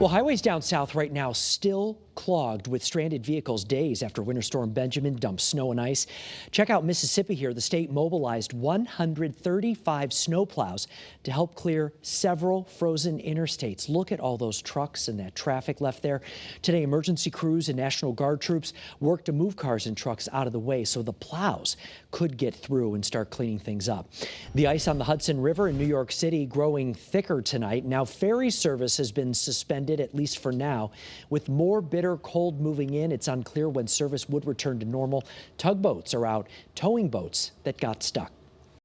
Well, highways down south right now still clogged with stranded vehicles days after Winter Storm Benjamin dumped snow and ice. Check out Mississippi here. The state mobilized 135 snowplows to help clear several frozen interstates. Look at all those trucks and that traffic left there. Today, emergency crews and National Guard troops worked to move cars and trucks out of the way so the plows could get through and start cleaning things up. The ice on the Hudson River in New York City growing thicker tonight. Now, ferry service has been suspended, at least for now. With more bitter cold moving in, it's unclear when service would return to normal. Tugboats are out towing boats that got stuck.